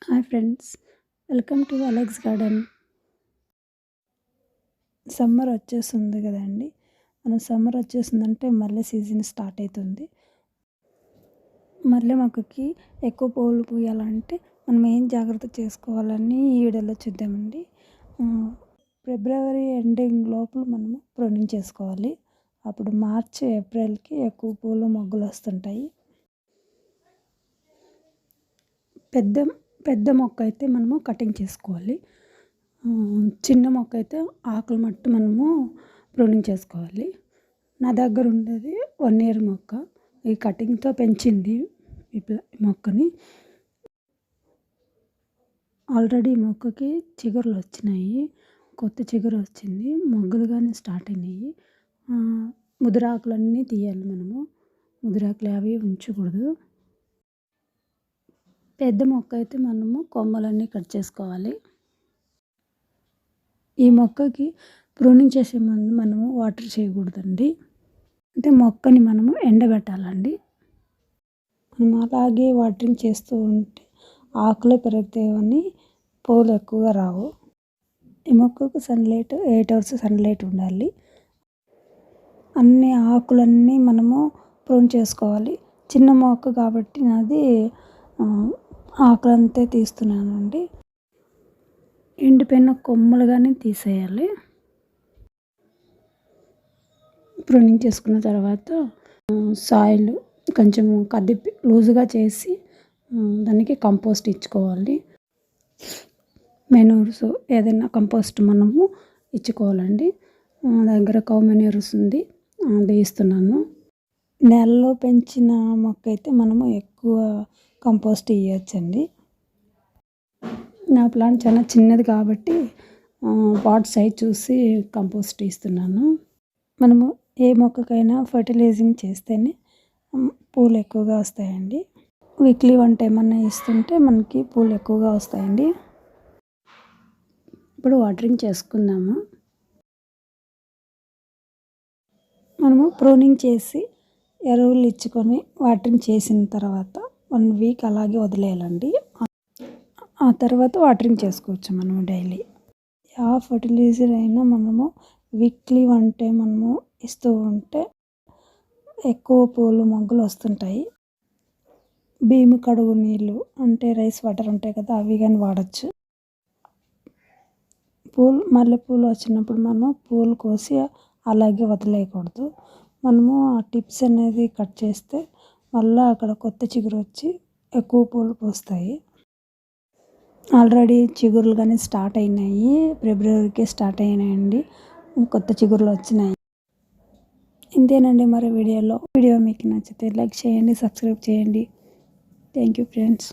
Hi friends, welcome to Alex garden. Summer వచ్చేస్తుంది కదండి. Summer వచ్చేసిందంటే మల్లె సీజన్ స్టార్ట్ అవుతుంది. మల్లె మొక్కకి ఎక్కువ పూలు పూయాలంటే మనం ఏం జాగ్రత్త చేసుకోవాలని ఈ వీడియోలో చూద్దామండి. ఫిబ్రవరి ఎండింగ్ లోపల మనము ప్రూనింగ్ చేసుకోవాలి. అప్పుడు మార్చి ఏప్రిల్కి ఎక్కువ పూలు మొగ్గలు వస్తుంటాయి. పెద్ద మొక్క అయితే మనము కటింగ్ చేసుకోవాలి. చిన్న మొక్క అయితే ఆకులు మట్టు మనము ప్రూనింగ్ చేసుకోవాలి. నా దగ్గర ఉండేది 1 year మొక్క. ఈ కటింగ్తో పెంచింది ఈ మొక్కని. ఆల్రెడీ ఈ మొక్కకి చిగురులు వచ్చినాయి, కొత్త చిగురు వచ్చింది, మొగ్గలు కానీ స్టార్ట్ అయినాయి. ముదిరాకులన్నీ తీయాలి మనము. ముదిరాకులు అవి ఉంచకూడదు. పెద్ద మొక్క అయితే మనము కొమ్మలన్నీ కట్ చేసుకోవాలి. ఈ మొక్కకి ప్రూనింగ్ చేసే ముందు మనము వాటర్ చేయకూడదండి. అంటే మొక్కని మనము ఎండబెట్టాలండి. మనం అలాగే వాటరింగ్ చేస్తూ ఉంటే ఆకులే పెరుగుతాయి కానీ పూలు ఎక్కువగా రావు. ఈ మొక్కకు సన్లైట్ 8 hours సన్లైట్ ఉండాలి. అన్ని ఆకులన్నీ మనము ప్రూన్ చేసుకోవాలి. చిన్న మొక్క కాబట్టి నాది ఆకులంతా తీస్తున్నానండి. ఎండిపోయిన కొమ్మలు కానీ తీసేయాలి. ప్రూనింగ్ చేసుకున్న తర్వాత సాయిల్ కొంచెం కదిపి లూజుగా చేసి దానికి కంపోస్ట్ ఇచ్చుకోవాలి. మెనూర్స్ ఏదైనా కంపోస్ట్ మనము ఇచ్చుకోవాలండి. దగ్గర కౌ మెనూర్స్ ఉంది, అది ఇస్తున్నాను. నెలలో పెంచిన మొక్క అయితే మనము ఎక్కువ కంపోస్ట్ ఇవ్వచ్చండి. నా ప్లాంట్ చాలా చిన్నది కాబట్టి పాట్ సైజ్ చూసి కంపోస్ట్ ఇస్తున్నాను. మనము ఏ మొక్కకైనా ఫర్టిలైజింగ్ చేస్తేనే పూలు ఎక్కువగా వస్తాయండి. వీక్లీ 1 time అన్నా ఇస్తుంటే మనకి పూలు ఎక్కువగా వస్తాయండి. ఇప్పుడు వాటరింగ్ చేసుకుందాము. మనము ప్రూనింగ్ చేసి ఎరువులు ఇచ్చుకొని వాటరింగ్ చేసిన తర్వాత 1 week అలాగే వదిలేయాలండి. ఆ తర్వాత వాటరింగ్ చేసుకోవచ్చు మనము డైలీ. ఫర్టిలైజర్ అయినా మనము వీక్లీ 1 time మనము ఇస్తూ ఉంటే ఎక్కువ పూలు మొగ్గలు వస్తుంటాయి. భీము కడుగు నీళ్ళు అంటే రైస్ వాటర్ ఉంటాయి కదా, అవి కానీ వాడచ్చు. మల్లెపూలు వచ్చినప్పుడు మనము పూలు కోసి అలాగే వదిలేయకూడదు. మనము ఆ టిప్స్ అనేది కట్ చేస్తే మళ్ళీ అక్కడ కొత్త చిగురు వచ్చి ఎక్కువ పూలు పూస్తాయి. ఆల్రెడీ చిగురులు కానీ స్టార్ట్ అయినాయి. ఫిబ్రవరికి స్టార్ట్ అయినాయండి. కొత్త చిగురులు వచ్చినాయి. ఇంతేనండి మరి వీడియో మీకు నచ్చితే లైక్ చేయండి, సబ్స్క్రైబ్ చేయండి. Thank you friends.